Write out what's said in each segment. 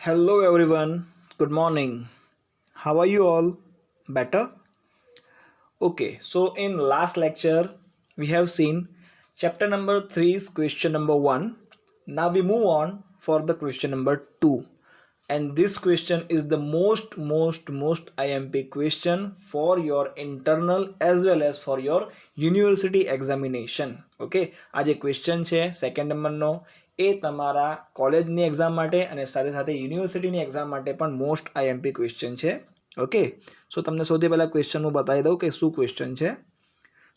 Hello everyone, good morning. How are you all? Better? Okay, so in last lecture we have seen chapter number 3's question number 1. Now we move on for the question number 2. And this question is the most IMP question for your internal as well as for your university examination. Okay આ જે question છે second નંબરનો એ તમારા કોલેજની exam માટે અને સાથે સાથે યુનિવર્સિટીની એક્ઝામ માટે પણ મોસ્ટ આઈએમપી ક્વેશ્ચન છે. ઓકે, સો તમને સૌથી પહેલાં ક્વેશ્ચન હું બતાવી દઉં કે શું ક્વેશ્ચન છે.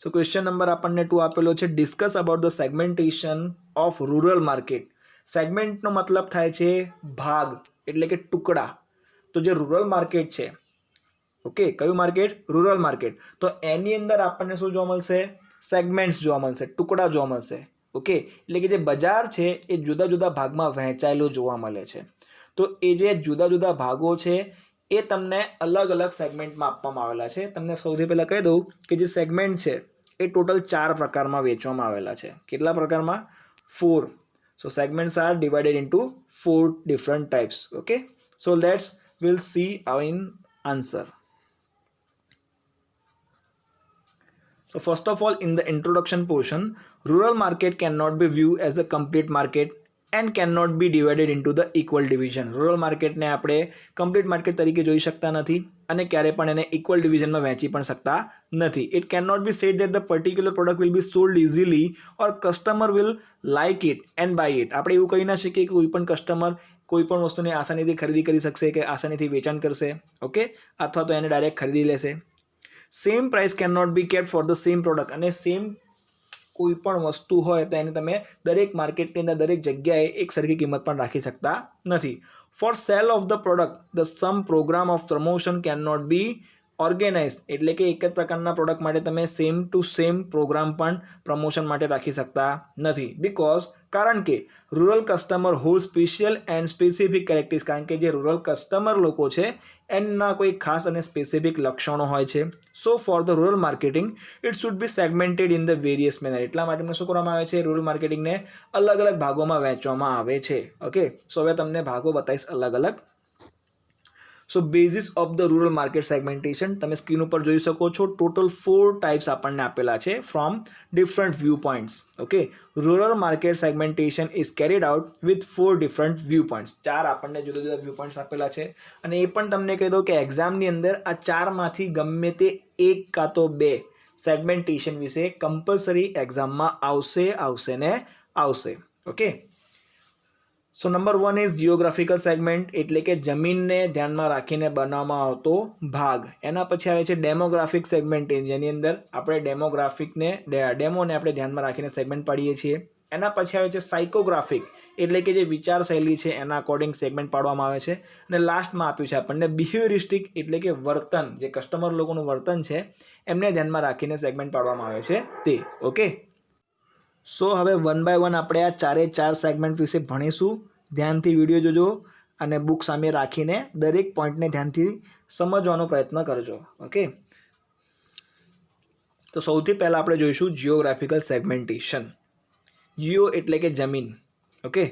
સો ક્વેશ્ચન નંબર આપણને 2 આપેલો છે. Discuss about the segmentation of rural market. સેગમેન્ટનો મતલબ થાય છે ભાગ એટલે કે ટુકડા. તો જે રૂરલ માર્કેટ છે, ઓકે, કયું માર્કેટ? Rural market. તો એની અંદર આપણને શું જોવા મળશે? સેગમેન્ટ્સ જોવા મળશે, ટુકડા જોવા મળશે. ઓકે, એટલે કે જે બજાર છે એ જુદા જુદા ભાગમાં વહેંચાયેલું જોવા મળે છે. તો એ જે જુદા જુદા ભાગો છે એ તમને અલગ અલગ સેગમેન્ટમાં આપવામાં આવેલા છે. તમને સૌથી પહેલાં કહી દઉં કે જે સેગમેન્ટ છે એ ટોટલ 4 પ્રકારમાં વહેંચવામાં આવેલા છે. કેટલા પ્રકારમાં? 4. So segments are divided into 4 different types. Okay, so we'll see our answer. So first of all, in the introduction portion, rural market cannot be viewed as a complete market and cannot be divided into the equal division. Rural માર્કેટને આપણે complete market તરીકે જોઈ શકતા નથી અને ક્યારે પણ એને ઇક્વલ ડિવિઝનમાં વહેંચી પણ શકતા નથી. It can not be said that the particular product will be sold easily or customer will like it and buy it. આપણે એવું કહી ના શકીએ કે કોઈ પણ કસ્ટમર કોઈ પણ વસ્તુને આસાનીથી ખરીદી કરી શકશે કે આસાનીથી વેચાણ કરશે. ઓકે, અથવા તો એને ડાયરેક્ટ ખરીદી લેશે. Same price can not be kept for the same product. અને સેમ કોઈ પણ વસ્તુ હોય તો એને તમે દરેક માર્કેટની અંદર દરેક જગ્યાએ એક સરખી કિંમત પણ રાખી શકતા નથી. For sale of the product the sum program of promotion can not be organize. એટલે કે એક જ પ્રકારના પ્રોડક્ટ માટે તમે સેમ ટુ સેમ પ્રોગ્રામ પણ પ્રમોશન માટે રાખી શકતા નથી. બિકોઝ કારણ કે રૂરલ કસ્ટમર હો સ્પેશિયલ એન્ડ સ્પેસિફિક કેરેક્ટર્સ. કારણ કે જે રૂરલ કસ્ટમર લોકો છે એમના કોઈ ખાસ અને સ્પેસિફિક લક્ષણો હોય છે. So for the rural marketing it should be segmented in the various manner. એટલા માટે શું કરવામાં આવે છે? રૂરલ માર્કેટિંગને અલગ અલગ ભાગોમાં વહેંચવામાં આવે છે. ઓકે, સો હવે તમને ભાગો બતાવીશ અલગ અલગ. So basis of the rural market segmentation તમે સ્ક્રીન ઉપર જોઈ શકો છો. ટોટલ 4 ટાઈપ્સ આપણને આપેલા છે from different view points. Okay, rural market segmentation is carried out with 4 different view points. 4 આપણને જુદા જુદા વ્યૂ પોઈન્ટ્સ આપેલા છે અને એ પણ તમને કહી દઉં કે એક્ઝામની અંદર આ 4માંથી ગમે તે એક કાં તો 2 સેગમેન્ટેશન વિશે કમ્પલસરી એક્ઝામમાં આવશે ને આવશે. Okay, so number 1 is geographical segment. એટલે કે જમીનને ધ્યાનમાં રાખીને બનાવવામાં આવતો ભાગ. એના પછી આવે છે ડેમોગ્રાફિક સેગમેન્ટ, જેની અંદર આપણે ડેમોને આપણે ધ્યાનમાં રાખીને સેગમેન્ટ પાડીએ છીએ. એના પછી આવે છે સાયકોગ્રાફિક, એટલે કે જે વિચારશૈલી છે એના અકોર્ડિંગ સેગમેન્ટ પાડવામાં આવે છે. અને લાસ્ટમાં આપ્યું છે આપણને બિહેવિયરિસ્ટિક, એટલે કે વર્તન, જે કસ્ટમર લોકોનું વર્તન છે એમને ધ્યાનમાં રાખીને સેગમેન્ટ પાડવામાં આવે છે તે. ઓકે, સો હવે 1 બાય 1 આપણે આ 4 સેગમેન્ટ વિશે ભણીશું. ધ્યાનથી વિડીયો જોજો અને બુક સામે રાખીને દરેક પોઈન્ટને ધ્યાનથી સમજવાનો પ્રયત્ન કરજો. ઓકે, તો સૌથી પહેલાં આપણે જોઈશું જીઓગ્રાફિકલ સેગમેન્ટેશન. જીઓ એટલે કે જમીન. Okay,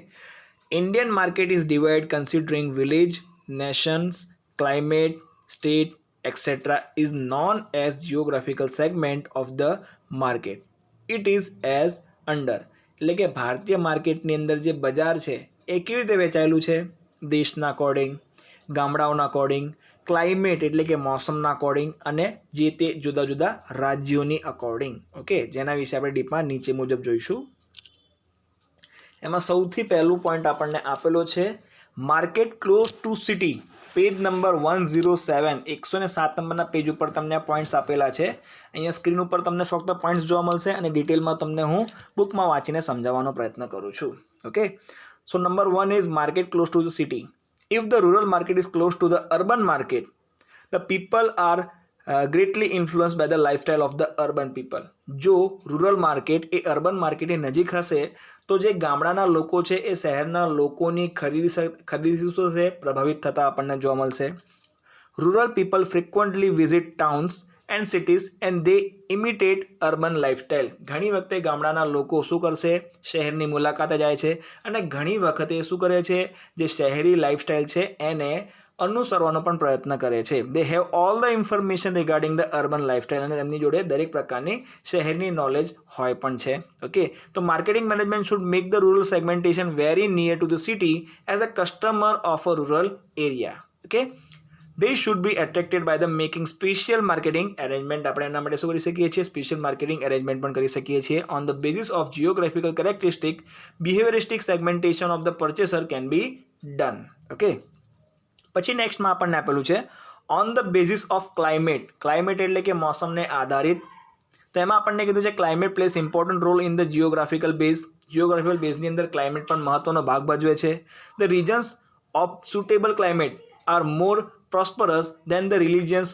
Indian market is divide considering village, Nations, climate, state etc. is known as geographical segment of the market. It is as under. એટલે કે ભારતીય માર્કેટની અંદર જે બજાર છે એ કેવી રીતે વેચાયેલું છે? દેશના અકોર્ડિંગ, ગામડાઓના અકોર્ડિંગ, ક્લાઇમેટ એટલે કે મોસમના અકોર્ડિંગ અને જે તે જુદા જુદા રાજ્યોની અકોર્ડિંગ. ઓકે, જેના વિશે આપણે ડીપમાં નીચે મુજબ જોઈશું. એમાં સૌથી પહેલું પોઈન્ટ આપણને આપેલો છે market close to city. Page number 107, 107 નંબરના પેજ ઉપર તમને આ પોઈન્ટ્સ આપેલા છે. અહીંયા સ્ક્રીન ઉપર તમને ફક્ત પોઈન્ટ્સ જોવા મળશે અને ડિટેલમાં તમને હું બુકમાં વાંચીને સમજાવવાનો પ્રયત્ન કરું છું. Okay, so number 1 is market close to the city. If the rural market is close to the urban market, the people are greatly influence by the lifestyle of the urban people. જો rural market એ urban માર્કેટની નજીક હશે તો જે ગામડાના લોકો છે એ શહેરના લોકોની ખરીદી થશે પ્રભાવિત થતા આપણને જોવા મળશે. Rural people frequently visit towns and cities and they imitate urban lifestyle. ઘણી વખતે ગામડાના લોકો શું કરશે, શહેરની મુલાકાતે જાય છે અને ઘણી વખતે શું કરે છે, જે શહેરી લાઇફસ્ટાઇલ છે એને અનુસરવાનો પણ પ્રયત્ન કરે છે. They have all the information regarding the urban lifestyle, અને એમની જોડે દરેક પ્રકારની શહેરની નોલેજ હોય પણ છે. ઓકે, તો marketing management should make the rural segmentation very near to the city as a customer of a rural area. Okay, they should be attracted by the making special marketing arrangement. આપણે એના માટે શું કરી શકીએ છીએ, special marketing arrangement પણ કરી શકીએ છીએ. On the basis of geographical characteristic behavioristic segmentation of the purchaser can be done. Okay, પછી નેક્સ્ટમાં આપણને આપેલું છે on the basis of climate. Climate એટલે કે મોસમને આધારિત. તો એમાં આપણને કીધું છે climate place important role in the geographical base. Geographical બેઝની અંદર ક્લાઇમેટ પણ મહત્વનો ભાગ ભજવે છે. The regions of suitable climate are more prosperous than the religions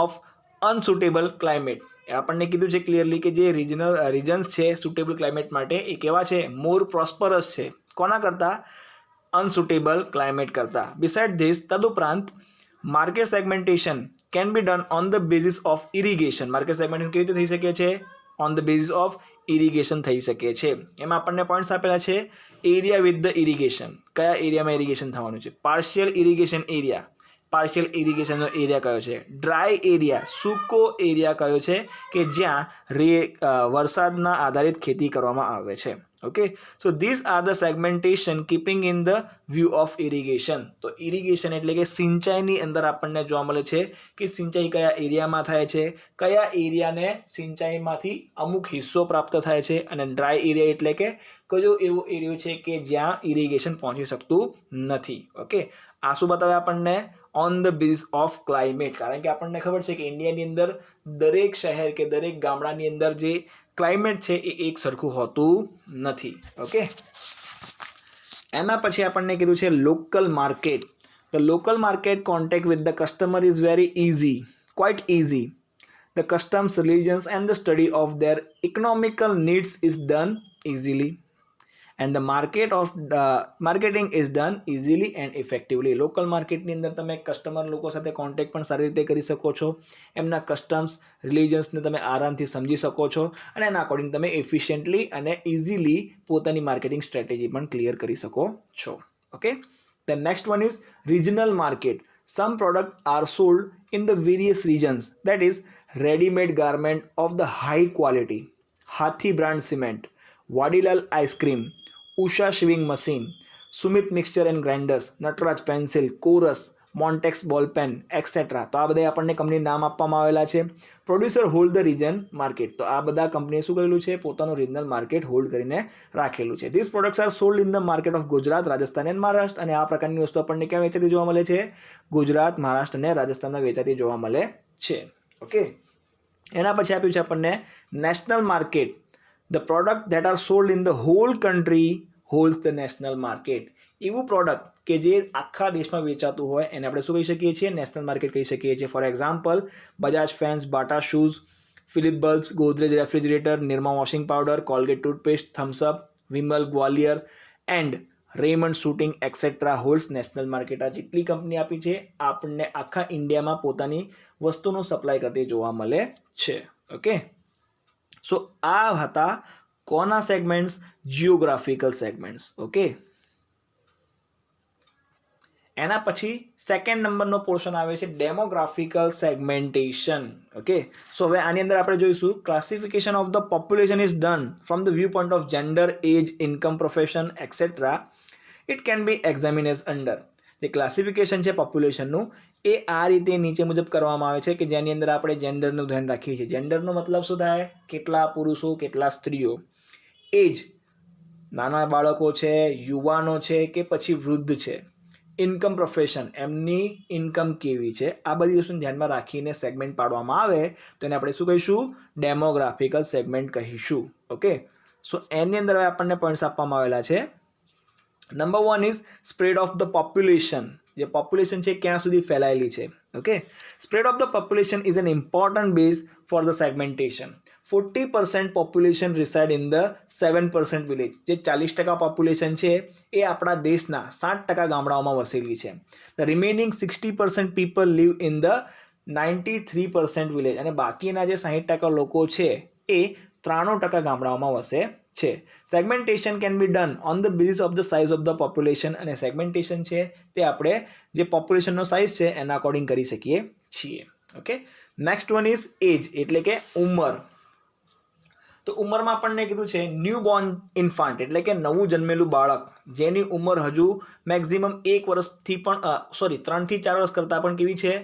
of unsuitable climate. આપણને કીધું છે ક્લિયરલી કે જે રીજન્સ છે સુટેબલ ક્લાઇમેટ માટે એ કેવા છે, મોર પ્રોસ્પરસ છે. કોના કરતાં, અનસુટેબલ ક્લાઇમેટ કરતાં. બિસાઇડ ધીસ, તદુપરાંત market segmentation can be done on the basis of irrigation. Market segmentation કેવી રીતે થઈ શકે છે, on the basis of irrigation થઈ શકે છે. એમાં આપણને પોઈન્ટ્સ આપેલા છે, એરિયા વિથ ધ ઇરિગેશન, કયા એરિયામાં ઇરિગેશન થવાનું છે. પાર્શિયલ ઇરિગેશન એરિયા, પાર્શિયલ ઇરિગેશનનો એરિયા કયો છે. ડ્રાય એરિયા, સૂકો એરિયા કયો છે કે જ્યાં વરસાદના આધારિત ખેતી કરવામાં આવે છે. Okay, so this are the segmentation keeping in the view of irrigation. તો ઇરિગેશન એટલે કે સિંચાઈની અંદર આપણને જોવા મળે છે કે સિંચાઈ કયા એરિયામાં થાય છે, કયા એરિયાને સિંચાઈમાંથી અમુક હિસ્સો પ્રાપ્ત થાય છે. અને ડ્રાય એરિયા એટલે કે કયો એવો એરિયો છે કે જ્યાં ઇરિગેશન પહોંચી શકતું નથી. ઓકે, આ શું બતાવે આપણને, on the base of climate. કારણ કે આપણને ખબર છે કે ઇન્ડિયાની અંદર દરેક શહેર કે દરેક ગામડાની અંદર જે ક્લાઇમેટ છે એ એક સરખું હોતું નથી. ઓકે, એના પછી આપણને કીધું છે local market. The local market contact with the customer is very easy, quite easy. The customs, religions and the study of their economical needs is done easily. And the marketing is done easily and effectively. Local માર્કેટની અંદર તમે customer લોકો સાથે contact પણ સારી રીતે કરી શકો છો. એમના કસ્ટમ્સ, રિલિજન્સને તમે આરામથી સમજી શકો છો અને એના અકોર્ડિંગ તમે એફિશિયન્ટલી અને ઇઝીલી પોતાની માર્કેટિંગ સ્ટ્રેટેજી પણ ક્લિયર કરી શકો છો. Okay, the next one is regional market. Some products are sold in the various regions, that is ready-made garment of the high quality. Hathi brand cement, Vadilal ice cream, Usha sewing machine, Sumit mixture and grinders, Natraj pencil, Chorus, Montex ball pen, etc. તો આ બધા આપણને company નામ આપવામાં આવેલા છે. Producer hold the region market. તો આ બધા કંપનીએ શું કરેલું છે, પોતાનું રિજનલ માર્કેટ હોલ્ડ કરીને રાખેલું છે. This products are sold in the market of Gujarat, Rajasthan and Maharashtra. અને આ પ્રકારની વસ્તુ આપણને ક્યાં વેચાતી જોવા મળે છે, ગુજરાત, મહારાષ્ટ્ર અને રાજસ્થાનમાં વેચાતી જોવા મળે છે. ઓકે, એના પછી આપ્યું છે આપણને national market. The product that are sold in the whole country holds the national market. એવું પ્રોડક્ટ કે જે આખા દેશમાં વેચાતું હોય એને આપણે શું કહી શકીએ છીએ, નેશનલ માર્કેટ કહી શકીએ છીએ. For example, Bajaj fans, બાટા shoes, Philip bulbs, Godrej refrigerator, Nirma washing powder, Colgate toothpaste, Thums Up, Vimal, Gwalior and Raymond shooting et cetera holds national market. આ જેટલી કંપની આપી છે આપણને આખા ઇન્ડિયામાં પોતાની વસ્તુનું સપ્લાય કરતી જોવા મળે છે. ઓકે, સો આ હતા કોના સેગમેન્ટ્સ, જીઓગ્રાફિકલ સેગમેન્ટ્સ. ઓકે, એના પછી સેકન્ડ નંબરનો પોર્શન આવે છે ડેમોગ્રાફિકલ સેગમેન્ટેશન. ઓકે, સો હવે આની અંદર આપણે જોઈશું classification of the population is done from the view point of gender, age, income, profession etcetera. It can be examine as under. જે ક્લાસિફિકેશન છે પોપ્યુલેશનનું એ આ રીતે નીચે મુજબ કરવામાં આવે છે કે જેની અંદર આપણે જેન્ડરનું ધ્યાન રાખીએ છીએ. જેન્ડરનો મતલબ શું થાય, કેટલા પુરુષો કેટલા સ્ત્રીઓ. એજ, નાના બાળકો છે, યુવાનો છે કે પછી વૃદ્ધ છે. ઇન્કમ, પ્રોફેશન, એમની ઇન્કમ કેવી છે. આ બધી વસ્તુને ધ્યાનમાં રાખીને સેગમેન્ટ પાડવામાં આવે તો એને આપણે શું કહીશું, ડેમોગ્રાફિકલ સેગમેન્ટ કહીશું. ઓકે, સો એની અંદર હવે આપણને પોઈન્ટ્સ આપવામાં આવેલા છે. Number 1 is spread of the population. જે પોપ્યુલેશન છે ક્યાં સુધી ફેલાયેલી છે. Okay, spread of the population is an important base for the segmentation. 40% population reside in the 7% village. જે 40% પોપ્યુલેશન છે એ આપણા દેશના 60% ગામડાઓમાં વસેલી છે. The remaining 60% people live in the 93% village અને બાકીના જે 60% લોકો છે એ 93% ગામડાઓમાં વસે છે. Segmentation can be done on the basis of the size of the population અને સેગમેન્ટેશન છે તે આપણે જે પોપ્યુલેશનનો સાઇઝ છે એના અકોર્ડિંગ કરી શકીએ છીએ. ઓકે, નેક્સ્ટ વન ઇઝ એજ એટલે કે ઉંમર. તો ઉંમરમાં આપણને કીધું છે ન્યૂ બોર્ન ઇન્ફાન્ટ એટલે કે નવું જન્મેલું બાળક જેની ઉંમર હજુ મેક્ઝિમમ 1 વર્ષથી પણ 3 થી 4 વર્ષ કરતાં પણ કેવી છે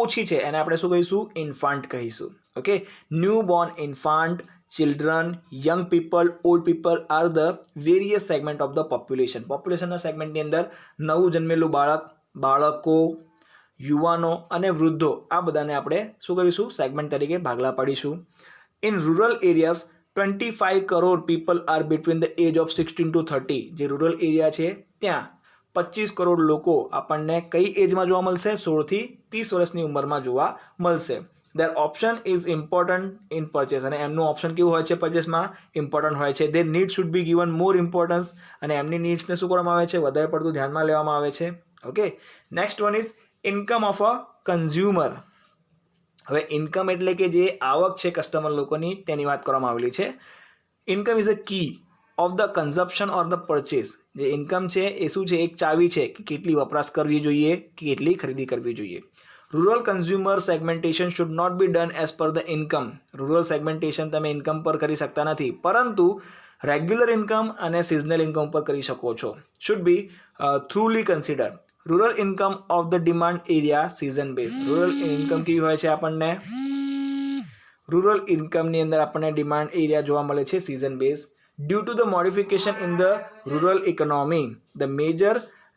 ઓછી છે એને આપણે શું કહીશું ઇન્ફાન્ટ કહીશું. Okay, newborn infant, children, young people, old people are the various segment of the population. પોપ્યુલેશનના સેગમેન્ટની અંદર નવું જન્મેલું બાળક, બાળકો, યુવાનો અને વૃદ્ધો આ બધાને આપણે શું કરીશું સેગમેન્ટ તરીકે ભાગલા પાડીશું. In rural areas 25 crore people are between the age of 16 to 30. જે રૂરલ એરિયા છે ત્યાં 25 કરોડ લોકો આપણને કઈ એજમાં જોવા મળશે 16 થી 30 વર્ષની ઉંમરમાં જોવા મળશે. their option is important in purchase અને એમનું ઓપ્શન કેવું હોય છે પરચેસમાં ઇમ્પોર્ટન્ટ હોય છે. their needs should be given more importance અને એમની નીડ્સને શું કરવામાં આવે છે વધારે પડતું ધ્યાનમાં લેવામાં આવે છે. Okay, next one is income of a consumer. હવે ઇન્કમ એટલે કે જે આવક છે કસ્ટમર લોકોની તેની વાત કરવામાં આવેલી છે. Income is a key of the consumption or the purchase. જે ઇન્કમ છે એ શું છે એક ચાવી છે કે કેટલી વપરાશ કરવી જોઈએ કે કેટલી ખરીદી કરવી જોઈએ. Rural consumer segmentation should not be done as per the income. Rural segmentation તમે ઇન્કમ પર કરી શકતા નથી પરંતુ રેગ્યુલર ઇન્કમ અને સિઝનલ ઇન્કમ પર કરી શકો છો. Should be thoroughly consider. Rural income of the demand area season base. Rural income કેવી હોય છે આપણને રૂરલ ઇન્કમની અંદર આપણને ડિમાન્ડ એરિયા જોવા મળે છે season base. Due to the modification in the rural economy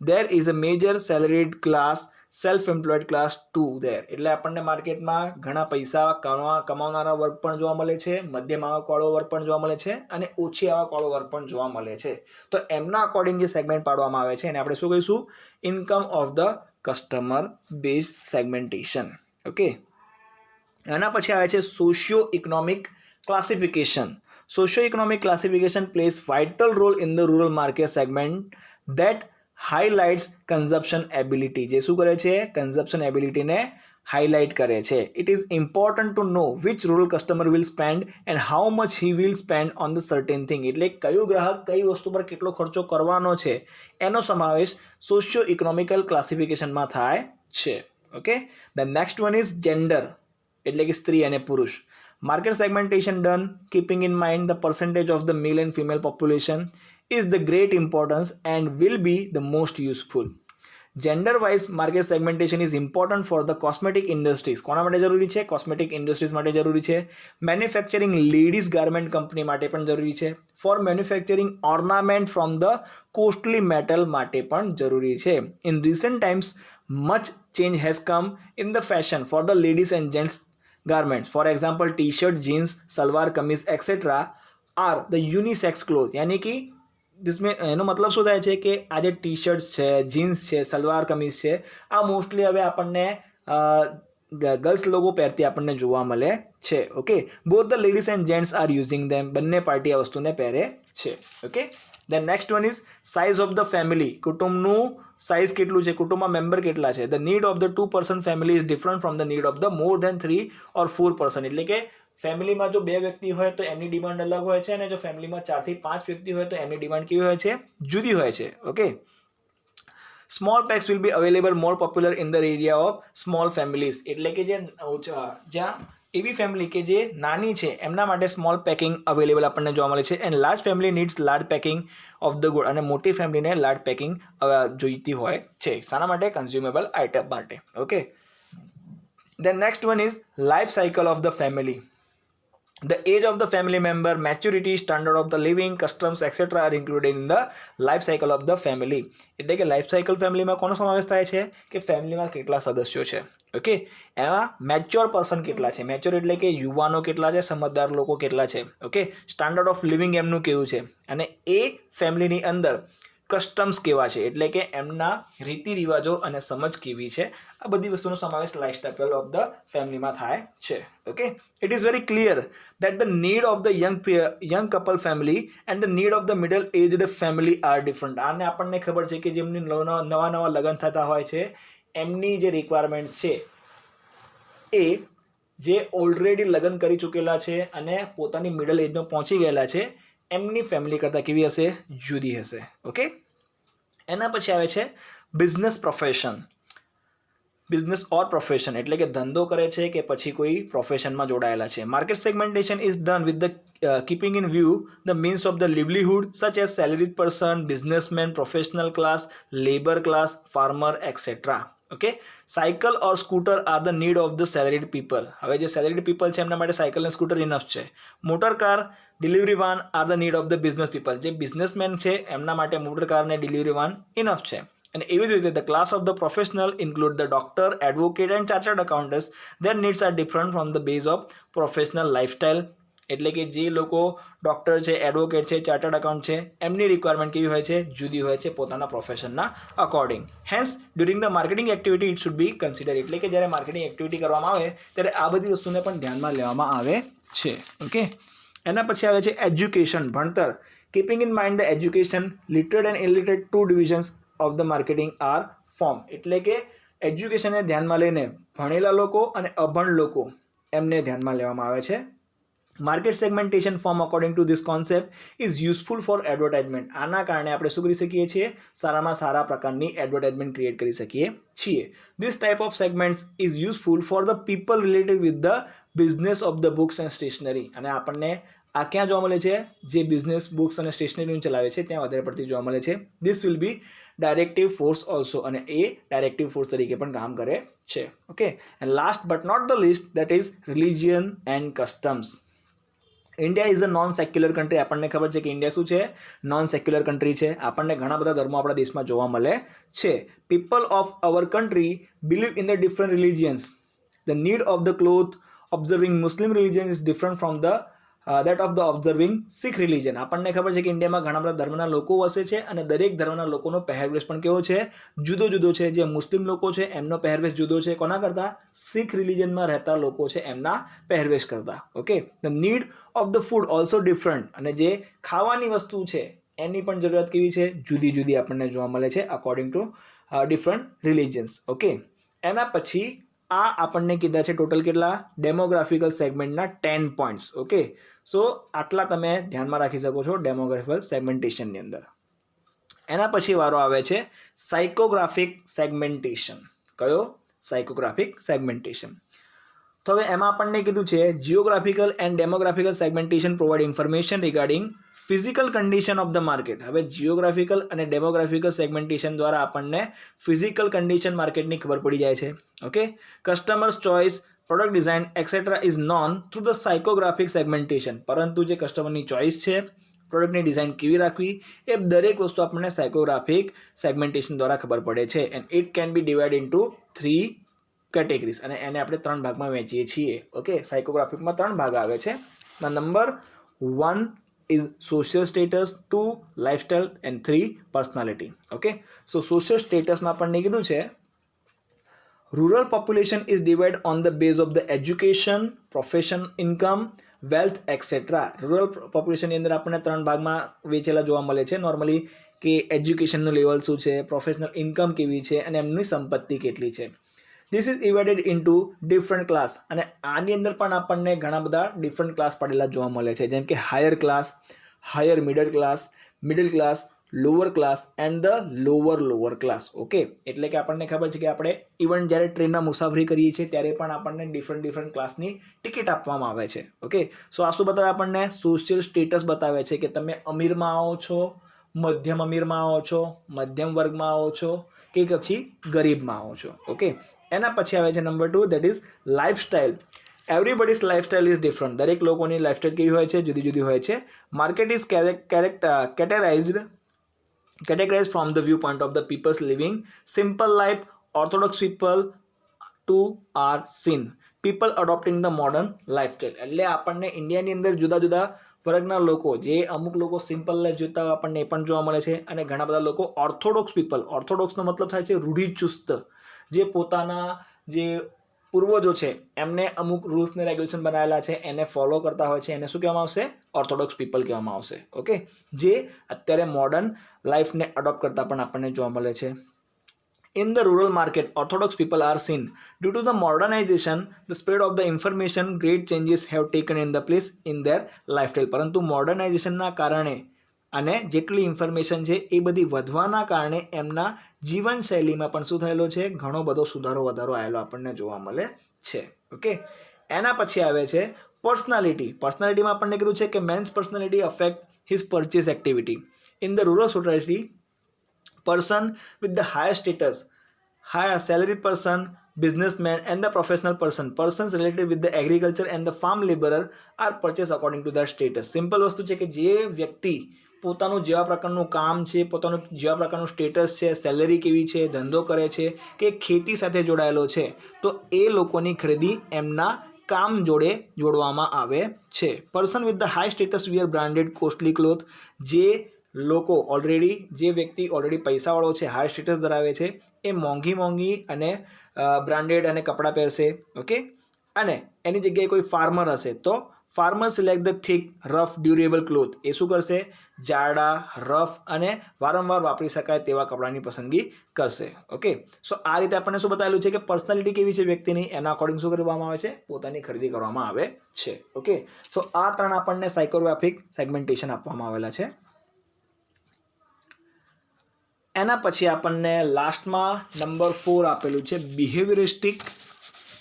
there is a major salaried class, self-employed class too there. એટલે આપણને માર્કેટમાં ઘણા પૈસા કમાવનારા વર્ગ પણ જોવા મળે છે, મધ્યમ આવકવાળો વર્ગ પણ જોવા મળે છે અને ઓછી આવકવાળો વર્ગ પણ જોવા મળે છે. તો એમના અકોર્ડિંગ જે સેગમેન્ટ પાડવામાં આવે છે એને આપણે શું કહીશું income of the customer base segmentation. Okay, એના પછી આવે છે socio economic classification. Socio economic classification plays vital role in the rural market segment that highlights consumption ability. જે શું કરે છે કન્ઝપ્શન એબિલિટીને હાઇલાઇટ કરે છે. It is important to know which rural customer will spend and how much he will spend on the certain thing. એટલે કયું ગ્રાહક કઈ વસ્તુ પર કેટલો ખર્ચો કરવાનો છે એનો સમાવેશ સોશિયો ઇકોનોમિકલ ક્લાસિફિકેશનમાં થાય છે. Okay, the next one is gender એટલે કે સ્ત્રી અને પુરુષ. Market segmentation done keeping in mind the percentage of the mail and female population is the great importance and will be the most useful. Gender wise market segmentation is important for the cosmetic industries. કોના માટે જરૂરી છે cosmetic industries માટે જરૂરી છે. Manufacturing ladies garment company માટે પણ જરૂરી છે. For manufacturing ornament from the costly metal માટે પણ જરૂરી છે. In recent times much change has come in the fashion for the ladies and gents garments. For example T shirt, jeans, salwar kameez etcetera are the unisex cloth. યાની કે जिसमें એનો મતલબ શું થાય છે કે આ જે ટી શર્ટ્સ છે, જીન્સ છે, સલવાર કમીઝ છે આ મોસ્ટલી હવે આપણને ગર્લ્સ લોકો પહેરતી આપણને જોવા મળે છે. Okay, both the ladies and gents are using them. બંને પાર્ટી આ વસ્તુને પહેરે છે. Okay, the next one is size of the family. કુટુંબનું સાઇઝ કેટલું છે, કુટુંબમાં મેમ્બર કેટલા છે. The need of the 2 person family is different from the need of the more than 3 or 4 person. એટલે કે ફેમિલીમાં જો 2 વ્યક્તિ હોય તો એમની ડિમાન્ડ અલગ હોય છે અને જો ફેમિલીમાં 4 થી 5 વ્યક્તિ હોય તો એમની ડિમાન્ડ કેવી હોય છે જુદી હોય છે. Okay, small packs will be available more popular in the area of small families. એટલે કે જ્યાં એવી ફેમિલી કે જે નાની છે એમના માટે સ્મોલ પેકિંગ અવેલેબલ આપણને જોવા મળે છે. And large family needs large packing of the good. અને મોટી ફેમિલીને લાર્જ પેકિંગ જોઈતી હોય છે. શાના માટે કન્ઝ્યુમેબલ આઇટમ માટે. Okay, the next one is life cycle of the family. The age of the family member, maturity, standard of the living, customs, etc. are included in the life cycle of the family. એટલે કે life cycle ફેમિલીમાં કોનો સમાવેશ થાય છે કે ફેમિલીમાં કેટલા સદસ્યો છે. ઓકે, એમાં મેચ્યોર પર્સન કેટલા છે. મેચ્યોર એટલે કે યુવાનો કેટલા છે, સમજદાર લોકો કેટલા છે. ઓકે, સ્ટાન્ડર્ડ ઓફ લિવિંગ એમનું કેવું છે અને એ ફેમિલીની અંદર કસ્ટમ્સ કેવા છે એટલે કે એમના રીતિ રિવાજો અને સમજ કેવી છે. આ બધી વસ્તુનો સમાવેશ લાઇફસ્ટાઇલ ઓફ ધ ફેમિલીમાં થાય છે. Okay, it is very clear that the need of the young couple family and the need of the middle aged family are different. આને આપણને ખબર છે કે જેમની નવા લગ્ન થતા હોય છે એમની જે રિક્વાયરમેન્ટ છે એ જે ઓલરેડી લગ્ન કરી ચૂકેલા છે અને પોતાની મિડલ એજમાં પહોંચી ગયેલા છે એમની ફેમિલી કરતાં કેવી હશે? જુદી હશે. ઓકે, એના પછી આવે છે બિઝનેસ પ્રોફેશન. બિઝનેસ ઓર પ્રોફેશન એટલે કે ધંધો કરે છે કે પછી કોઈ પ્રોફેશનમાં જોડાયેલા છે. Market segmentation is done with the keeping in view the means of the livelihood such as salaried person, businessman, professional class, labour class, farmer etcetera. Okay, cycle or scooter are the need of the salaried people. હવે જે salaried people છે એમના માટે cycle અને scooter enough છે. Motor car, delivery van are the need of the business people. જે businessman છે એમના માટે મોટર કાર અને ડિલિવરી વાન ઇનફ છે. અને એવી જ રીતે the class of the professional include the doctor, advocate and chartered accountants. Their needs are different from the base of professional lifestyle. એટલે કે જે લોકો ડૉક્ટર છે, એડવોકેટ છે, ચાર્ટર્ડ અકાઉન્ટ છે, એમની રિક્વાયરમેન્ટ કેવી હોય છે? જુદી હોય છે પોતાના પ્રોફેશનના according. Hence during the marketing activity it should be consider. એટલે કે જ્યારે માર્કેટિંગ એક્ટિવિટી કરવામાં આવે ત્યારે આ બધી વસ્તુને પણ ધ્યાનમાં લેવામાં આવે છે. ઓકે, એના પછી આવે છે એજ્યુકેશન, ભણતર. Keeping in mind the education, literate and illiterate two divisions of the marketing are form. એટલે કે એજ્યુકેશનને ધ્યાનમાં લઈને ભણેલા લોકો અને અભણ લોકો એમને ધ્યાનમાં લેવામાં આવે છે. Market segmentation form according to this concept is useful four advertisement. આના કારણે આપણે શું કરી શકીએ છીએ? સારામાં સારા પ્રકારની એડવર્ટાઇઝમેન્ટ ક્રિએટ કરી શકીએ છીએ. This type of segments is useful for the people related with the business of the books and stationery. અને આપણને આ ક્યાં જોવા મળે છે? જે બિઝનેસ બુક્સ અને સ્ટેશનરીનું ચલાવે છે ત્યાં વધારે પડતી જોવા મળે છે. This will be directive force also. અને એ ડાયરેક્ટિવ ફોર્સ તરીકે પણ કામ કરે છે. Okay, and last but not the least that is religion and customs. India is a non secular country. આપણને ખબર છે કે ઇન્ડિયા શું છે? નોન સેક્યુલર કન્ટ્રી છે. આપણને ઘણા બધા ધર્મો આપણા દેશમાં જોવા મળે છે. People of our country believe in the different રિલિજિયન્સ. The need of the cloth observing Muslim religion is different from the that of the observing Sikh religion. આપણને ખબર છે કે ઇન્ડિયામાં ઘણા બધા ધર્મના લોકો વસે છે અને દરેક ધર્મના લોકોનો પહેરવેશ પણ કેવો છે? જુદો જુદો છે. જે મુસ્લિમ લોકો છે એમનો પહેરવેશ જુદો છે. કોના કરતાં? શીખ રિલિજનમાં રહેતા લોકો છે એમના પહેરવેશ કરતાં. Okay, the need of the food also different. અને જે ખાવાની વસ્તુ છે એની પણ જરૂરિયાત કેવી છે? જુદી જુદી આપણને જોવા મળે છે according to different religions. Okay, એના પછી આ આપણને કીધા છે ટોટલ કેટલા? ડેમોગ્રાફિકલ સેગમેન્ટના 10 પોઈન્ટ્સ. ઓકે, સો આટલા તમે ધ્યાનમાં રાખી શકો છો ડેમોગ્રાફિકલ સેગમેન્ટેશનની અંદર. એના પછી વારો આવે છે સાયકોગ્રાફિક સેગમેન્ટેશન. કયો? Psychographic segmentation. તો હવે એમાં આપણને કીધું છે geographical and demographical segmentation provide information regarding physical condition of the market. હવે જીઓગ્રાફિકલ અને ડેમોગ્રાફિકલ સેગમેન્ટેશન દ્વારા આપણને ફિઝિકલ કન્ડિશન માર્કેટની ખબર પડી જાય છે. Okay, customers choice, product design etcetera is known through the psychographic segmentation. પરંતુ જે કસ્ટમરની ચોઇસ છે, પ્રોડક્ટની ડિઝાઇન કેવી રાખવી, એ દરેક વસ્તુ આપણને સાયકોગ્રાફિક સેગમેન્ટેશન દ્વારા ખબર પડે છે. And it can B divide into 3 categories. અને એને આપણે 3 ભાગમાં વહેંચીએ છીએ. ઓકે, સાયકોગ્રાફિકમાં 3 ભાગ આવે છે. Number 1 is social status, 2 lifestyle and 3 personality. Okay, so social સ્ટેટસમાં આપણને કીધું છે rural population is divide on the base of the education, profession, income, wealth etcetera. Rural પોપ્યુલેશનની અંદર આપણને 3 ભાગમાં વેચેલા જોવા મળે છે નોર્મલી, કે એજ્યુકેશનનું લેવલ શું છે, પ્રોફેશનલ ઇન્કમ કેવી છે અને એમની સંપત્તિ કેટલી છે. This is divided into different class. અને આની અંદર પણ આપણને ઘણા બધા ડિફરન્ટ ક્લાસ પડેલા જોવા મળે છે. જેમ કે higher class, higher middle class, lower class and the lower class. Okay, એટલે કે આપણને ખબર છે કે આપણે ઇવન જ્યારે ટ્રેનમાં મુસાફરી કરીએ છીએ ત્યારે પણ આપણને ડિફરન્ટ ક્લાસની ટિકિટ આપવામાં આવે છે. ઓકે, સો આ શું બતાવે આપણને? સોશિયલ સ્ટેટસ બતાવે છે કે તમે અમીરમાં આવો છો, મધ્યમ અમીરમાં આવો છો, મધ્યમ વર્ગમાં આવો છો કે પછી ગરીબમાં આવો છો. ઓકે, એના પછી આવે છે number 2 that is lifestyle. Everybody's lifestyle is different. દરેક લોકોની લાઇફસ્ટાઇલ કેવી હોય છે? જુદી જુદી હોય છે. Market is categorized from the viewpoint of the people's living simple life. Orthodox people to are seen people adopting the modern lifestyle. એટલે આપણને ઇન્ડિયાની અંદર જુદા જુદા વર્ગના લોકો, જે અમુક લોકો સિમ્પલ લાઈફ જીવતા હોય આપણને એ પણ જોવા મળે છે. અને ઘણા બધા લોકો ઓર્થોડોક્સ પીપલ, ઓર્થોડોક્સનો મતલબ થાય છે રૂઢિચુસ્ત, જે પોતાના જે પૂર્વજો છે એમને અમુક રૂલ્સ ને રેગ્યુલેશન બનાવેલા છે એને ફોલો કરતા હોય છે. એને શું કહેવામાં આવશે? ઓર્થોડોક્સ પીપલ કહેવામાં આવશે. ઓકે, જે અત્યારે મોડર્ન લાઈફને અડોપ્ટ કરતા પણ આપણને જોવા મળે છે. In the rural market, orthodox people are seen. Due to the modernization, the spread of the information, great changes have taken in the place in their lifestyle. પરંતુ મોડર્નાઇઝેશનના કારણે અને જેટલી ઇન્ફોર્મેશન છે એ બધી વધવાના કારણે એમના જીવનશૈલીમાં પણ શું થયેલો છે, ઘણો બધો સુધારો વધારો આવેલો આપણને જોવા મળે છે. ઓકે, એના પછી આવે છે પર્સનાલિટી. પર્સનાલિટીમાં આપણને કીધું છે કે men's personality affect his purchase activity. In the rural society, person with the higher status, higher salaried person, businessman and the professional person, persons related with the agriculture and the farm laborer are purchased according to their status. Simple વસ્તુ છે કે જે વ્યક્તિ પોતાનું જેવા પ્રકારનું કામ છે, પોતાનું જેવા પ્રકારનું સ્ટેટસ છે, સેલરી કેવી છે, ધંધો કરે છે કે ખેતી સાથે જોડાયેલો છે, તો એ લોકોની ખરીદી એમના કામ જોડે જોડવામાં આવે છે. Person with the high status wear branded costly cloth. જે લોકો ઓલરેડી, જે વ્યક્તિ ઓલરેડી પૈસાવાળો છે, હાઈ સ્ટેટસ ધરાવે છે, એ મોંઘી અને બ્રાન્ડેડ અને કપડાં પહેરશે. ઓકે, અને એની જગ્યાએ કોઈ ફાર્મર હશે તો farmer select the thick rough durable cloth. એ શું કરશે, જાડા, રફ અને વારંવાર વાપરી શકાય તેવા કપડાની પસંદગી કરશે. ઓકે, સો આ રીતે આપણને શું બતાવેલું છે કે પર્સનાલિટી કેવી છે વ્યક્તિની, એના અકોર્ડિંગ શું કરવામાં આવે છે, પોતાની ખરીદી કરવામાં આવે છે. ઓકે, સો આ 3 આપણને સાયકોગ્રાફિક સેગમેન્ટેશન આપવામાં આવેલા છે. એના પછી આપણને લાસ્ટમાં નંબર 4 આપેલું છે બિહેવિયરિસ્ટિક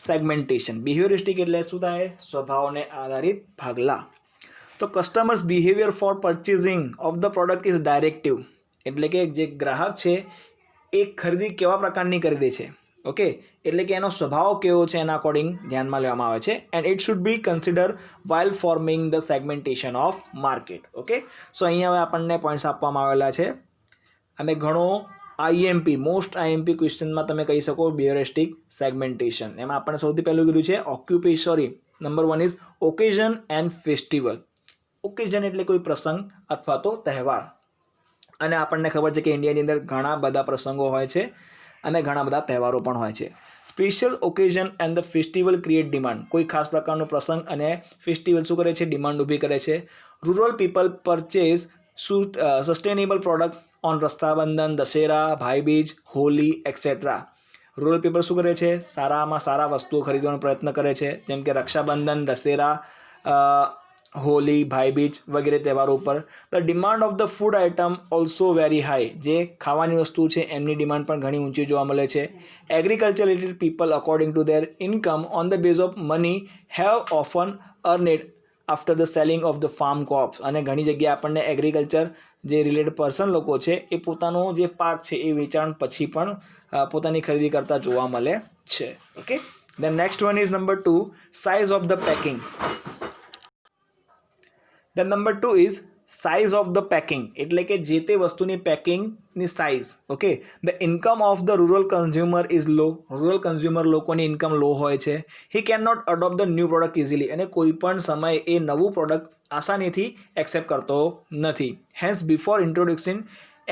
સેગમેન્ટેશન. બિહેવિયરિસ્ટિક એટલે શું થાય, સ્વભાવને આધારિત ભાગલા. તો customers behaviour for purchasing of the product is directive. એટલે કે જે ગ્રાહક છે એ ખરીદી કેવા પ્રકારની ખરીદે છે. ઓકે, એટલે કે એનો સ્વભાવ કેવો છે એના અકોર્ડિંગ ધ્યાનમાં લેવામાં આવે છે. And it should be consider while forming the segmentation of market. Okay, so અહીંયા હવે આપણને પોઈન્ટ્સ આપવામાં આવેલા છે અને ઘણો આઈએમપી, મોસ્ટ આઈએમપી ક્વેશ્ચનમાં તમે કહી શકો બિહેવિયરિસ્ટિક સેગમેન્ટેશન. એમાં આપણે સૌથી પહેલું કીધું છે number 1 is occasion and festival. Occasion એટલે કોઈ પ્રસંગ અથવા તો તહેવાર, અને આપણને ખબર છે કે ઇન્ડિયાની અંદર ઘણા બધા પ્રસંગો હોય છે અને ઘણા બધા તહેવારો પણ હોય છે. Special occasion and the festival create demand. કોઈ ખાસ પ્રકારનો પ્રસંગ અને ફેસ્ટિવલ શું કરે છે, ડિમાન્ડ ઊભી કરે છે. Rural people purchase sustainable product on Rakshabandhan, Dussehra, Bhaibeej, Holi etcetera. Rural people શું કરે છે, સારામાં સારા વસ્તુઓ ખરીદવાનો પ્રયત્ન કરે છે, જેમ કે રક્ષાબંધન, દશેરા, હોલી, ભાઈબીજ વગેરે તહેવારો ઉપર. The demand of the food item also very high. જે ખાવાની વસ્તુ છે એમની ડિમાન્ડ પણ ઘણી ઊંચી જોવા મળે છે. Agriculture related people according to their income on the base of money have often earned after the selling of the farm crops. અને ઘણી જગ્યાએ આપણને એગ્રીકલ્ચર જે રિલેટેડ પર્સન લોકો છે એ પોતાનો જે પાક છે એ વેચાણ પછી પણ પોતાની ખરીદી કરતા જોવા મળે છે. Okay, the next one is number 2, size of the packing. The number 2 is size of the packing. એટલે કે જે તે વસ્તુની પેકિંગની size. Okay, the income of the rural consumer is low. Rural consumer લોકોની ઇન્કમ લો હોય છે. He can not adopt the new product easily. અને કોઈ પણ સમયે એ નવું પ્રોડક્ટ આસાનીથી એક્સેપ્ટ કરતો નથી. Hence before introducing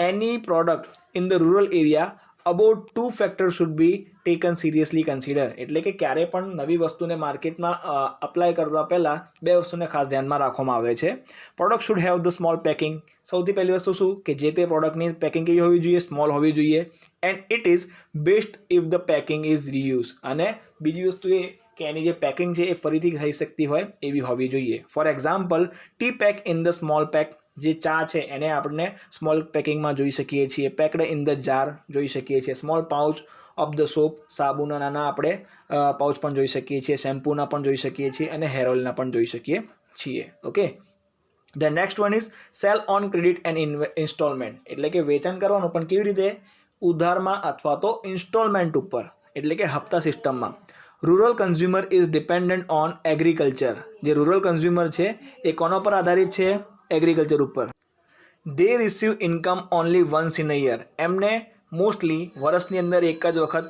any product in the rural area about 2 factors should be taken seriously consider. એટલે કે ક્યારે પણ નવી વસ્તુને માર્કેટમાં અપ્લાય કરવા પહેલાં 2 વસ્તુને ખાસ ધ્યાનમાં રાખવામાં આવે છે. Product should have the small packing. સૌથી પહેલી વસ્તુ શું કે જે તે પ્રોડક્ટની પેકિંગ કેવી હોવી જોઈએ, સ્મોલ હોવી જોઈએ. And it is best if the packing is reuse. અને બીજી વસ્તુ એ કે એની જે પેકિંગ છે એ ફરીથી થઈ શકતી હોય એવી હોવી જોઈએ. Four example, T pack in the small pack. જે ચા છે એને આપણે સ્મોલ પેકિંગમાં જોઈ શકીએ છીએ. પેકડ ઇન ધ જાર જોઈ શકીએ છીએ. Small pouch of the soap. સાબુના નાના આપણે પાઉચ પણ જોઈ શકીએ છીએ. શેમ્પૂના પણ જોઈ શકીએ છીએ અને હેર ઓઇલના પણ જોઈ શકીએ છીએ. Okay, the next one is cell on credit and installment. એટલે કે વેચાણ કરવાનું પણ કેવી રીતે, ઉધારમાં અથવા તો ઇન્સ્ટોલમેન્ટ ઉપર, એટલે કે હપ્તા સિસ્ટમમાં. Rural consumer is dependent on agriculture. જે રૂરલ કન્ઝ્યુમર છે એ કોના પર આધારિત છે, એગ્રીકલ્ચર ઉપર. They receive income only once in a year. એમને મોસ્ટલી વર્ષની અંદર એક જ વખત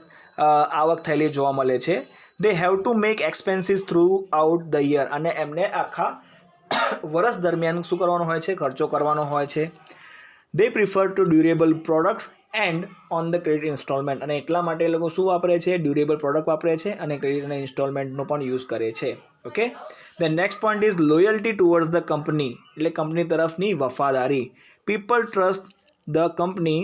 આવક થયેલી જોવા મળે છે. They have to make expenses through out the year. અને એમને આખા વર્ષ દરમિયાન શું કરવાનો હોય છે, ખર્ચો કરવાનો હોય છે. They prefer to durable products and on the credit instalment. અને એટલા માટે એ લોકો શું વાપરે છે, ડ્યુરેબલ પ્રોડક્ટ વાપરે છે અને ક્રેડિટ અને ઇન્સ્ટોલમેન્ટનો પણ યુઝ કરે છે. Okay, the next point is loyalty towards the company. એટલે કંપની તરફની વફાદારી. People trust the company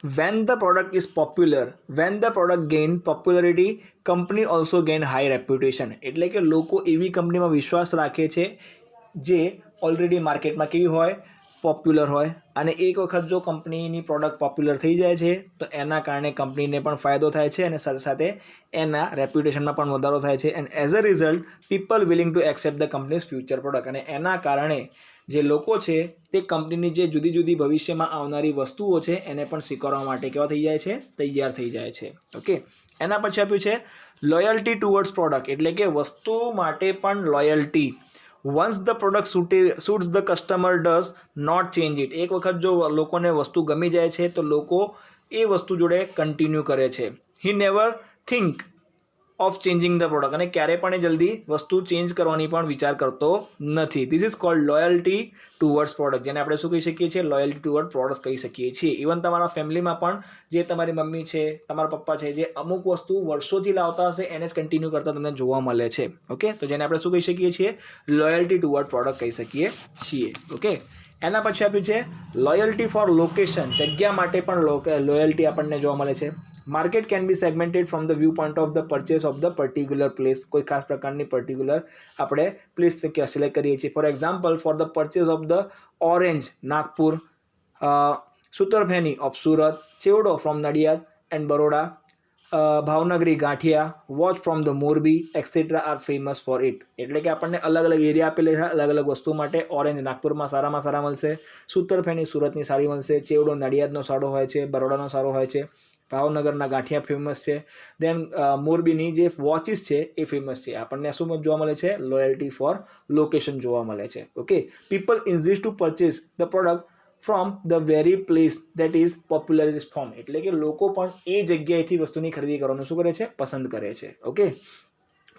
when the product is popular, when the product gain popularity, company also gain high reputation. એટલે કે લોકો એવી કંપનીમાં વિશ્વાસ રાખે છે જે ઓલરેડી માર્કેટમાં કેવી હોય, પોપ્યુલર હોય. અને એક વખત જો કંપનીની પ્રોડક્ટ પોપ્યુલર થઈ જાય છે તો એના કારણે કંપનીને પણ ફાયદો થાય છે અને સાથે સાથે એના રેપ્યુટેશનમાં પણ વધારો થાય છે. And as a result people willing two accept the companies future product. અને એના કારણે જે લોકો છે તે કંપનીની જે જુદી જુદી ભવિષ્યમાં આવનારી વસ્તુઓ છે એને પણ સ્વીકારવા માટે કેવા થઈ જાય છે, તૈયાર થઈ જાય છે. ઓકે, એના પછી આપ્યું છે લોયલ્ટી ટુવર્ડ્સ પ્રોડક્ટ, એટલે કે વસ્તુ માટે પણ loyalty. Once the product suits the customer does not change it. એક વખત જો લોકોને વસ્તુ ગમી જાય છે તો લોકો એ વસ્તુ જોડે કન્ટિન્યુ કરે છે. He never think of changing the product, અને ક્યારે પણ એ જલ્દી વસ્તુ ચેન્જ કરવાની પણ વિચાર કરતો નથી. This is called loyalty towards product, જેને આપણે શું કહી શકીએ છીએ, લોયલ્ટી ટુવર્ડ પ્રોડક્ટ કહી શકીએ છીએ. ઇવન તમારા ફેમિલીમાં પણ જે તમારી મમ્મી છે, તમારા પપ્પા છે, જે અમુક વસ્તુ વર્ષોથી લાવતા હશે એને જ કન્ટિન્યુ કરતા તમને જોવા મળે છે. ઓકે, તો જેને આપણે શું કહી શકીએ છીએ, લોયલ્ટી ટુવર્ડ પ્રોડક્ટ કહી શકીએ છીએ. ઓકે, એના પછી આપ્યું છે લોયલ્ટી ફોર લોકેશન, જગ્યા માટે પણ લોયલ્ટી આપણને જોવા મળે છે. Market can be segmented from the view point of the purchase of the particular place. કોઈ ખાસ પ્રકારની પર્ટિક્યુલર આપણે પ્લેસ સિલેક્ટ કરીએ છીએ. For example, for the purchase of the orange Nagpur, sutarfeni of Surat, chevdo from Nadiad and Baroda, Bhavnagari ganthiya, watch from the Morbi etcetera are famous for it. એટલે કે આપણને અલગ અલગ એરિયા આપેલા છે અલગ અલગ વસ્તુ માટે. ઓરેન્જ નાગપુરમાં સારામાં સારા મળશે, સુતરફેની સુરતની સારી મળશે, ચેવડો નડિયાદનો સારો હોય છે, બરોડાનો સારો હોય છે, ભાવનગરના ગાંઠિયા ફેમસ છે, દેન મોરબીની જે વોચિસ છે એ ફેમસ છે. આપણને શું જોવા મળે છે, લોયલ્ટી ફોર લોકેશન જોવા મળે છે. Okay, people insist to purchase the product from the very place that is popular is from. એટલે કે લોકો પણ એ જગ્યાએથી વસ્તુની ખરીદી કરવાનું શું કરે છે, પસંદ કરે છે. Okay,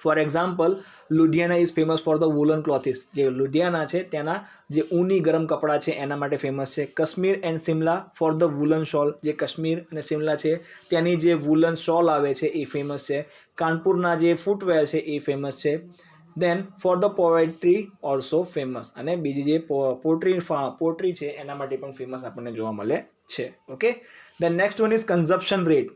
for example, Ludhiana is famous for the woollen clothes. જે લુધિયાના છે ત્યાંના જે ઊની ગરમ કપડાં છે એના માટે ફેમસ છે. Kashmir and Simla for the woollen shawl. જે કાશ્મીર અને સિમલા છે ત્યાંની જે વૂલન શોલ આવે છે એ ફેમસ છે. કાનપુરના જે ફૂટવેર છે એ ફેમસ છે. દેન for the poetry also famous. અને બીજી જે પોટ્રી છે એના માટે પણ ફેમસ આપણને જોવા મળે છે. Okay, the next one is consumption rate.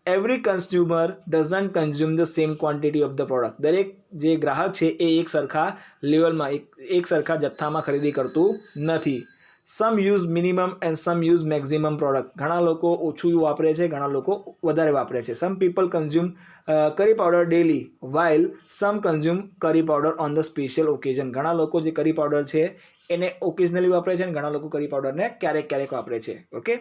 Every consumer doesn't consume the same quantity of the product. દરેક જે ગ્રાહક છે એ એક સરખા લેવલમાં એક સરખા જથ્થામાં ખરીદી કરતું નથી. Some use minimum and some use maximum product. ઘણા લોકો ઓછું વાપરે છે, ઘણા લોકો વધારે વાપરે છે. સમ પીપલ કન્ઝ્યુમ કરી પાવડર ડેલી વાઇલ સમ કન્ઝ્યુમ કરી powder on the special occasion. ઘણા લોકો જે કરી પાવડર છે એને ઓકેઝનલી વાપરે છે અને ઘણા લોકો કરી પાવડરને ક્યારેક ક્યારેક વાપરે છે. Okay,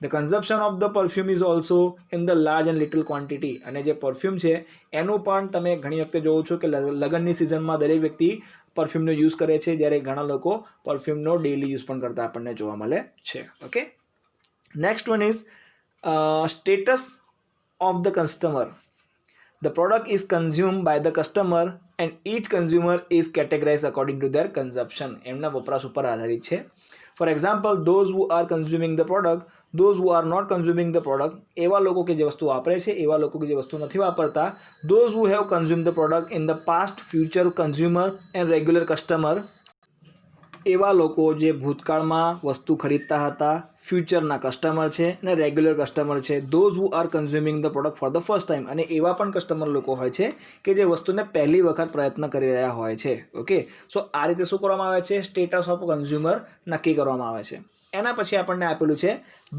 the consumption of the perfume is also in the large and little quantity. અને જે પરફ્યુમ છે એનું પણ તમે ઘણી વખતે જોવો છો કે લગ્નની સિઝનમાં દરેક વ્યક્તિ પરફ્યુમનો યુઝ કરે છે, જ્યારે ઘણા લોકો પરફ્યુમનો ડેલી યુઝ પણ કરતા આપણને જોવા મળે છે. Okay, next one is status of the customer. The product is consumed by the customer and each consumer is categorized according to their consumption. એમના વપરાશ ઉપર આધારિત છે. For example, those who are consuming the product, those who are not consuming the product. એવા લોકો કે જે વસ્તુ વાપરે છે, એવા લોકો કે જે વસ્તુ નથી વાપરતા. Those who have consumed the product in the past, future consumer and regular customer. એવા લોકો જે ભૂતકાળમાં વસ્તુ ખરીદતા હતા, ફ્યુચરના કસ્ટમર છે અને રેગ્યુલર કસ્ટમર છે. Those who are consuming the product for the first time. અને એવા પણ કસ્ટમર લોકો હોય છે કે જે વસ્તુને પહેલી વખત પ્રયત્ન કરી રહ્યા હોય છે. ઓકે, સો આ રીતે શું કરવામાં આવે છે, સ્ટેટસ ઓફ કન્ઝ્યુમર નક્કી કરવામાં આવે છે. એના પછી આપણને આપેલું છે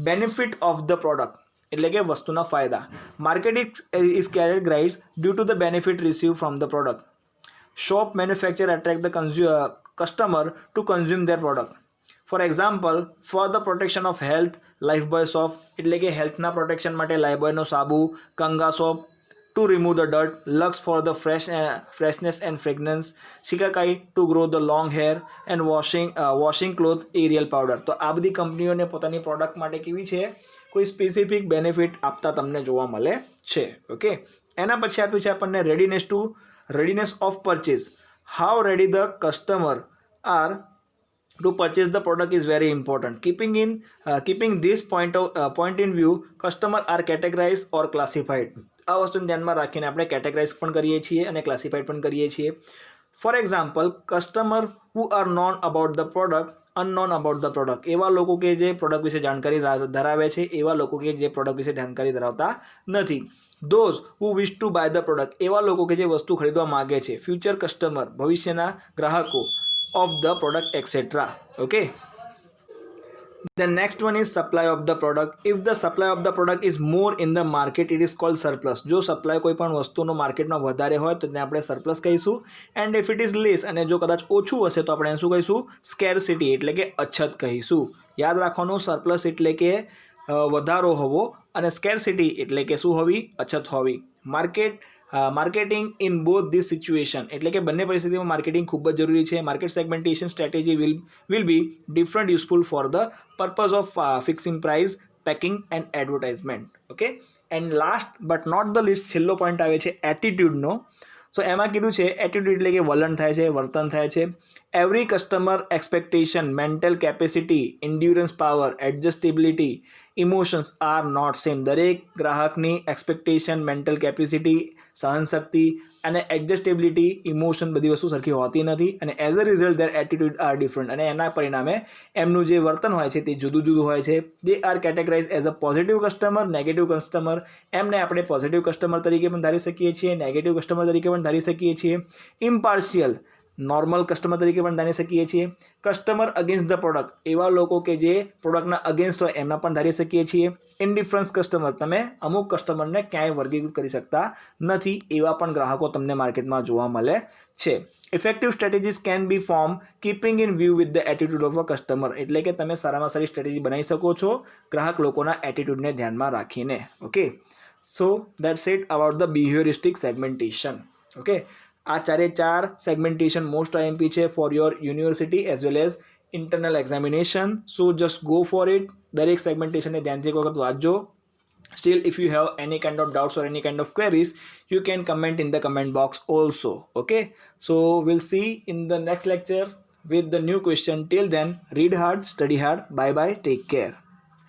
બેનિફિટ ઓફ ધ પ્રોડક્ટ, એટલે કે વસ્તુના ફાયદા. Market is characterised due to the benefit receive from the product. Shop manufacturer attract the customer to consume their product. For example, for the protection of health, Lifebuoy soap, એટલે કે હેલ્થના protection માટે લાઈફબોયનો સાબુ, કંગા shop to remove the dirt, Lux for the freshness and fragrance, Shikakai to grow the long hair and washing cloth, Ariel powder. તો આ બધી કંપનીઓને પોતાની product માટે કેવી છે, કોઈ સ્પેસિફિક બેનિફિટ આપતા તમને જોવા મળે છે. ઓકે, એના પછી આપ્યું છે આપણને readiness of purchase. How ready the customer are to purchase the product is very important. Keeping this point in view, customer are categorized or classified. આ વસ્તુને ધ્યાનમાં રાખીને આપણે કેટેગરાઇઝ પણ કરીએ છીએ અને ક્લાસિફાઈડ પણ કરીએ છીએ. For example, customer who are known about the product unknown about the product, એવા લોકો કે જે પ્રોડક્ટ વિશે જાણકારી ધરાવે છે, એવા લોકો કે જે પ્રોડક્ટ વિશે જાણકારી ધરાવતા નથી. Those who wish to buy the product, એવા લોકો કે જે વસ્તુ ખરીદવા માગે છે. ફ્યુચર કસ્ટમર, ભવિષ્યના ગ્રાહકો. Of the product et cetera. Okay. The next one is supply of the product. If the supply of the product is more in the market, it is called surplus. જો સપ્લાય કોઈ પણ વસ્તુનો માર્કેટમાં વધારે હોય તો તેને આપણે સરપ્લસ કહીશું. And if it is less, અને જો કદાચ ઓછું હશે તો આપણે શું કહીશું? સ્કેરસિટી, એટલે કે અછત કહીશું. યાદ રાખવાનું, સરપ્લસ એટલે કે વધારો હોવો અને સ્કેરસિટી એટલે કે શું હોવી? અછત હોવી. Marketing in both this situation, એટલે કે બંને પરિસ્થિતિમાં માર્કેટિંગ ખૂબ જ જરૂરી છે. Market segmentation strategy will be different useful for the purpose of fixing price, packing and advertisement. Okay. And last but not the least, છેલ્લો પોઈન્ટ આવે છે એટીટ્યૂડનો. સો એમાં કીધું છે એટીટ્યૂડ એટલે કે વલણ થાય છે, વર્તન થાય છે. Every customer expectation, mental capacity, endurance power, adjustability, emotions are not same. દરેક ગ્રાહકની એક્સપેક્ટેશન, મેન્ટલ કેપેસિટી, સહનશક્તિ અને એડજસ્ટેબિલિટી, ઇમોશન, બધી વસ્તુ સરખી હોતી નથી. અને as a result there attitude R different, અને એના પરિણામે એમનું જે વર્તન હોય છે તે જુદું જુદું હોય છે. They are categorise as a positive customer, negative customer. એમને આપણે પોઝિટિવ કસ્ટમર તરીકે પણ ધારી શકીએ છીએ, નેગેટિવ કસ્ટમર તરીકે પણ ધારી શકીએ છીએ. ઇમ્પાર્શિયલ, નોર્મલ કસ્ટમર તરીકે પણ ધારી શકીએ છીએ. કસ્ટમર અગેન્સ્ટ ધ પ્રોડક્ટ, એવા લોકો કે જે પ્રોડક્ટના અગેન્સ્ટ હોય એમના પણ ધારી શકીએ છીએ. ઇનડિફરન્સ કસ્ટમર, તમે અમુક કસ્ટમરને ક્યાંય વર્ગીકૃત કરી શકતા નથી, એવા પણ ગ્રાહકો તમને માર્કેટમાં જોવા મળે છે. Effective strategies can be form keeping in view with the attitude of a customer, એટલે કે તમે સારામાં સારી સ્ટ્રેટેજી બનાવી શકો છો ગ્રાહક લોકોના એટીટ્યુડને ધ્યાનમાં રાખીને. Okay. So that's it about the behaviouristic segmentation. Okay. આ ચાર સેગમેન્ટેશન મોસ્ટ આઈએમપી છે for your university as well as internal examination. So just go for it. દરેક સેગમેન્ટેશનને ધ્યાનથી એક વખત વાંચજો. Still, if you have any kind of doubts or any kind of queries, you can comment in the comment box also. Okay. So we'll see in the next lecture with the new question. Till then, read hard, study hard. Bye bye. Take care.